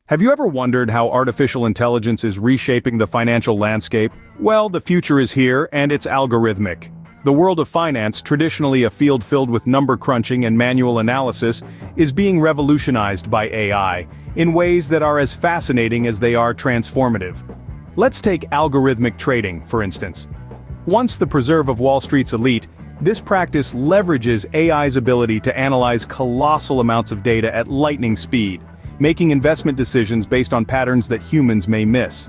Have you ever wondered how artificial intelligence is reshaping the financial landscape? Well, the future is here, and it's algorithmic. The world of finance, traditionally a field filled with number crunching and manual analysis, is being revolutionized by AI, in ways that are as fascinating as they are transformative. Let's take algorithmic trading, for instance. Once the preserve of Wall Street's elite, this practice leverages AI's ability to analyze colossal amounts of data at lightning speed, making investment decisions based on patterns that humans may miss.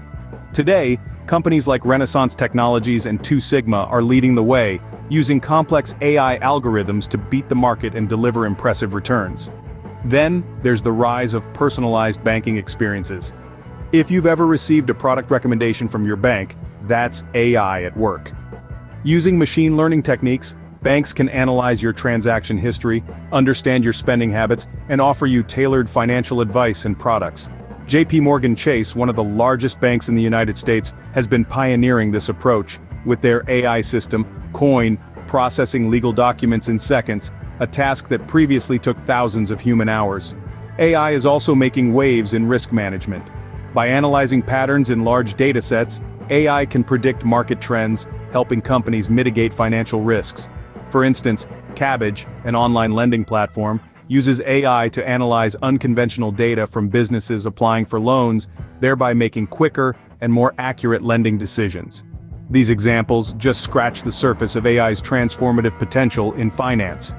Today, companies like Renaissance Technologies and Two Sigma are leading the way, using complex AI algorithms to beat the market and deliver impressive returns. Then, there's the rise of personalized banking experiences. If you've ever received a product recommendation from your bank, that's AI at work. Using machine learning techniques, banks can analyze your transaction history, understand your spending habits, and offer you tailored financial advice and products. JP Chase, one of the largest banks in the United States, has been pioneering this approach, with their AI system, Coin, processing legal documents in seconds, a task that previously took thousands of human hours. AI is also making waves in risk management. By analyzing patterns in large datasets, AI can predict market trends, helping companies mitigate financial risks. For instance, Kabbage, an online lending platform, uses AI to analyze unconventional data from businesses applying for loans, thereby making quicker and more accurate lending decisions. These examples just scratch the surface of AI's transformative potential in finance.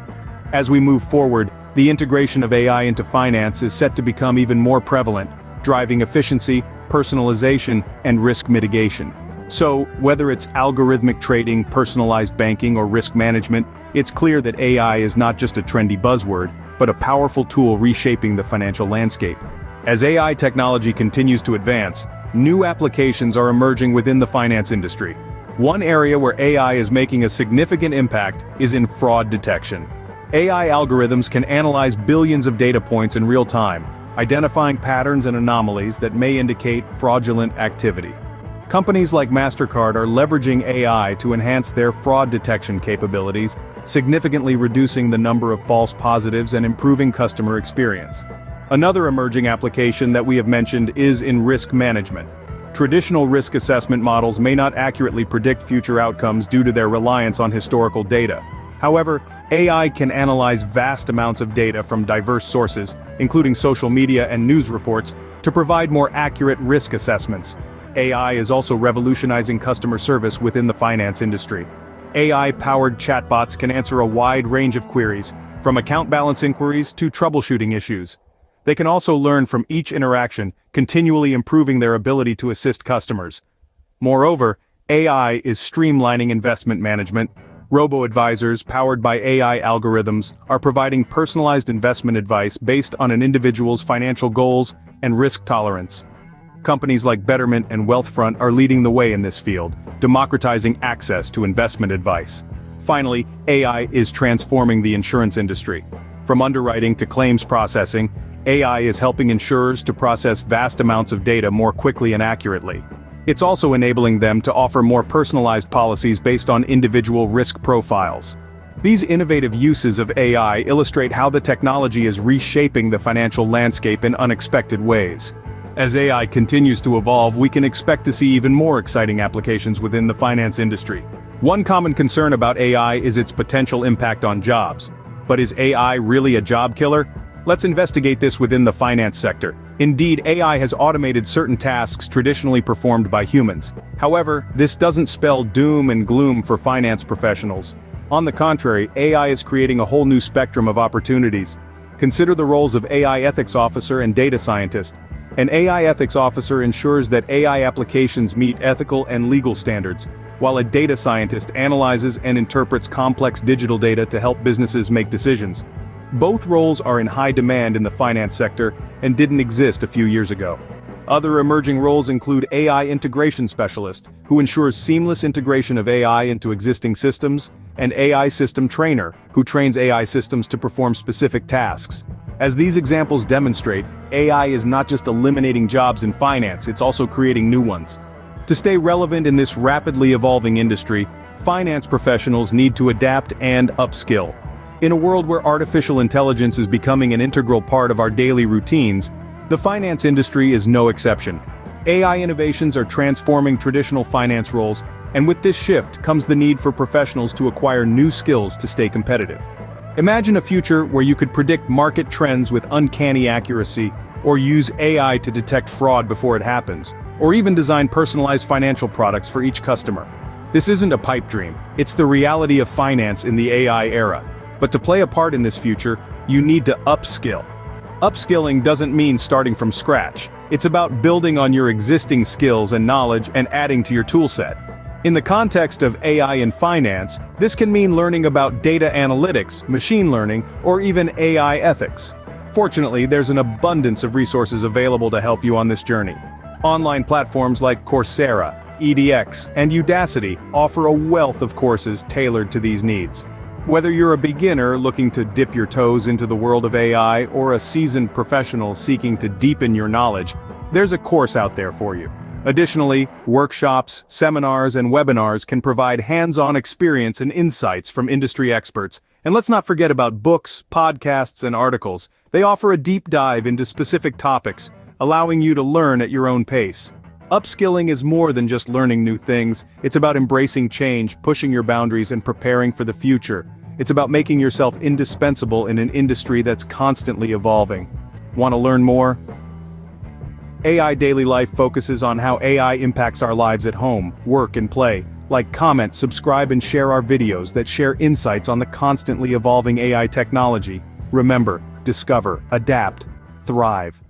As we move forward, the integration of AI into finance is set to become even more prevalent, driving efficiency, personalization, and risk mitigation. So, whether it's algorithmic trading, personalized banking, or risk management, it's clear that AI is not just a trendy buzzword, but a powerful tool reshaping the financial landscape. As AI technology continues to advance, new applications are emerging within the finance industry. One area where AI is making a significant impact is in fraud detection. AI algorithms can analyze billions of data points in real time, identifying patterns and anomalies that may indicate fraudulent activity. Companies like MasterCard are leveraging AI to enhance their fraud detection capabilities, significantly reducing the number of false positives and improving customer experience. Another emerging application that we have mentioned is in risk management. Traditional risk assessment models may not accurately predict future outcomes due to their reliance on historical data. However, AI can analyze vast amounts of data from diverse sources, including social media and news reports, to provide more accurate risk assessments. AI is also revolutionizing customer service within the finance industry. AI-powered chatbots can answer a wide range of queries, from account balance inquiries to troubleshooting issues. They can also learn from each interaction, continually improving their ability to assist customers. Moreover, AI is streamlining investment management. Robo-advisors powered by AI algorithms are providing personalized investment advice based on an individual's financial goals and risk tolerance. Companies like Betterment and Wealthfront are leading the way in this field, democratizing access to investment advice. Finally, AI is transforming the insurance industry. From underwriting to claims processing, AI is helping insurers to process vast amounts of data more quickly and accurately. It's also enabling them to offer more personalized policies based on individual risk profiles. These innovative uses of AI illustrate how the technology is reshaping the financial landscape in unexpected ways. As AI continues to evolve, we can expect to see even more exciting applications within the finance industry. One common concern about AI is its potential impact on jobs. But is AI really a job killer? Let's investigate this within the finance sector. Indeed, AI has automated certain tasks traditionally performed by humans. However, this doesn't spell doom and gloom for finance professionals. On the contrary, AI is creating a whole new spectrum of opportunities. Consider the roles of AI ethics officer and data scientist. An AI ethics officer ensures that AI applications meet ethical and legal standards, while a data scientist analyzes and interprets complex digital data to help businesses make decisions. Both roles are in high demand in the finance sector and didn't exist a few years ago. Other emerging roles include AI integration specialist, who ensures seamless integration of AI into existing systems, and AI system trainer, who trains AI systems to perform specific tasks. As these examples demonstrate, AI is not just eliminating jobs in finance, it's also creating new ones. To stay relevant in this rapidly evolving industry, finance professionals need to adapt and upskill. In a world where artificial intelligence is becoming an integral part of our daily routines, The finance industry is no exception. AI innovations are transforming traditional finance roles, and with this shift comes the need for professionals to acquire new skills to stay competitive. Imagine a future where you could predict market trends with uncanny accuracy, or use AI to detect fraud before it happens, or even design personalized financial products for each customer. This isn't a pipe dream, it's the reality of finance in the AI era. But to play a part in this future, you need to upskill. Upskilling doesn't mean starting from scratch. It's about building on your existing skills and knowledge and adding to your toolset. In the context of AI in finance, this can mean learning about data analytics, machine learning, or even AI ethics. Fortunately, there's an abundance of resources available to help you on this journey. Online platforms like Coursera, EDX, and Udacity offer a wealth of courses tailored to these needs. Whether you're a beginner looking to dip your toes into the world of AI or a seasoned professional seeking to deepen your knowledge, there's a course out there for you. Additionally, workshops, seminars, and webinars can provide hands-on experience and insights from industry experts. And let's not forget about books, podcasts, and articles. They offer a deep dive into specific topics, allowing you to learn at your own pace. Upskilling is more than just learning new things. It's about embracing change, pushing your boundaries, and preparing for the future. It's about making yourself indispensable in an industry that's constantly evolving. Want to learn more? AI Daily Life focuses on how AI impacts our lives at home, work, and play. Like, comment, subscribe, and share our videos that share insights on the constantly evolving AI technology. Remember, discover, adapt, thrive.